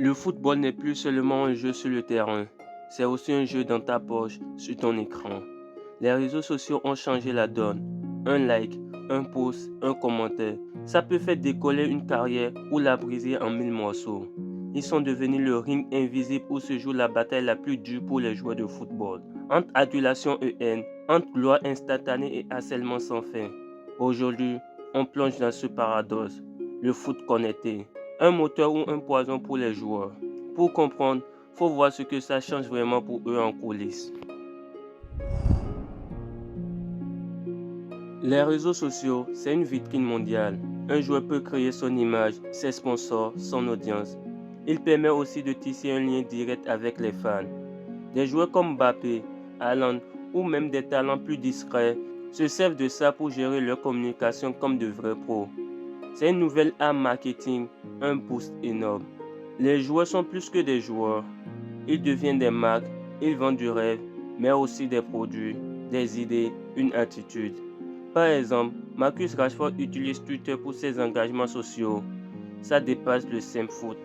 Le football n'est plus seulement un jeu sur le terrain, c'est aussi un jeu dans ta poche, sur ton écran. Les réseaux sociaux ont changé la donne. Un like, un post, un commentaire, ça peut faire décoller une carrière ou la briser en mille morceaux. Ils sont devenus le ring invisible où se joue la bataille la plus dure pour les joueurs de football. Entre adulation et haine, entre gloire instantanée et harcèlement sans fin. Aujourd'hui, on plonge dans ce paradoxe. Le foot connecté, un moteur ou un poison pour les joueurs. Pour comprendre, faut voir ce que ça change vraiment pour eux en coulisses. Les réseaux sociaux, c'est une vitrine mondiale. Un joueur peut créer son image, ses sponsors, son audience. Il permet aussi de tisser un lien direct avec les fans. Des joueurs comme Mbappé, Haaland ou même des talents plus discrets se servent de ça pour gérer leur communication comme de vrais pros. C'est une nouvelle arme marketing, un boost énorme. Les joueurs sont plus que des joueurs. Ils deviennent des marques, ils vendent du rêve, mais aussi des produits, des idées, une attitude. Par exemple, Marcus Rashford utilise Twitter pour ses engagements sociaux. Ça dépasse le simple foot.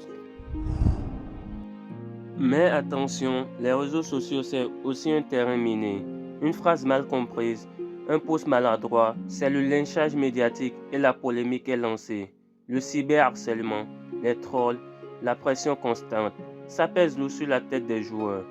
Mais attention, les réseaux sociaux c'est aussi un terrain miné. Une phrase mal comprise, un post maladroit, c'est le lynchage médiatique et la polémique est lancée. Le cyberharcèlement, les trolls, la pression constante, ça pèse lourd sur la tête des joueurs.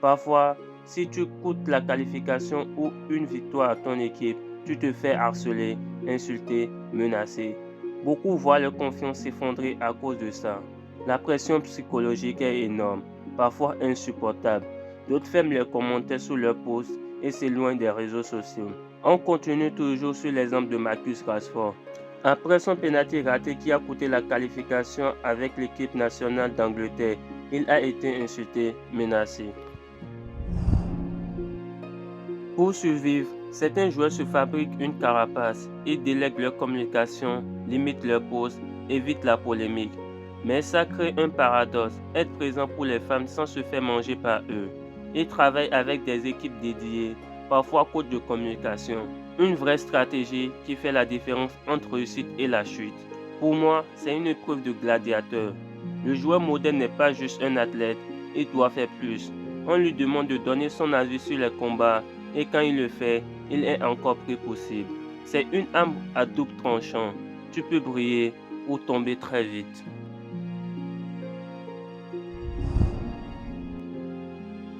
Parfois, si tu coûtes la qualification ou une victoire à ton équipe, tu te fais harceler, insulter, menacer. Beaucoup voient leur confiance s'effondrer à cause de ça. La pression psychologique est énorme, parfois insupportable. D'autres ferment les commentaires sous leurs posts et s'éloignent des réseaux sociaux. On continue toujours sur l'exemple de Marcus Rashford. Après son pénalty raté qui a coûté la qualification avec l'équipe nationale d'Angleterre, il a été insulté, menacé. Pour survivre, certains joueurs se fabriquent une carapace, ils délèguent leur communication, limitent leurs posts, évitent la polémique. Mais ça crée un paradoxe, être présent pour les femmes sans se faire manger par eux. Ils travaillent avec des équipes dédiées, parfois coach de communication. Une vraie stratégie qui fait la différence entre réussite et la chute. Pour moi, c'est une épreuve de gladiateur. Le joueur moderne n'est pas juste un athlète, il doit faire plus. On lui demande de donner son avis sur les combats et quand il le fait, il est encore plus possible. C'est une arme à double tranchant. Tu peux briller ou tomber très vite.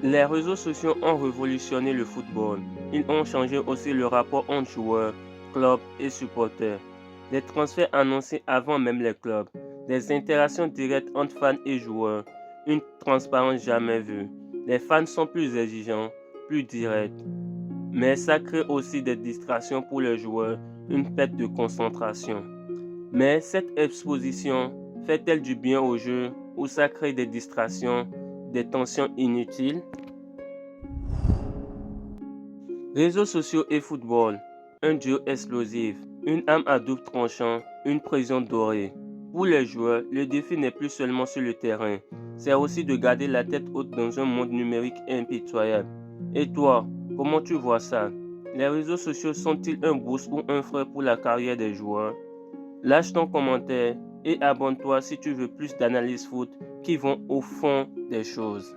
Les réseaux sociaux ont révolutionné le football. Ils ont changé aussi le rapport entre joueurs, clubs et supporters. Des transferts annoncés avant même les clubs. Des interactions directes entre fans et joueurs. Une transparence jamais vue. Les fans sont plus exigeants, plus directs. Mais ça crée aussi des distractions pour les joueurs, une perte de concentration. Mais cette exposition fait-elle du bien au jeu ou ça crée des distractions, des tensions inutiles? Réseaux sociaux et football, un duo explosif, une arme à double tranchant, une prison dorée. Pour les joueurs, le défi n'est plus seulement sur le terrain, c'est aussi de garder la tête haute dans un monde numérique impitoyable. Et toi, comment tu vois ça? Les réseaux sociaux sont-ils un boost ou un frein pour la carrière des joueurs? Lâche ton commentaire et abonne-toi si tu veux plus d'analyses foot qui vont au fond des choses.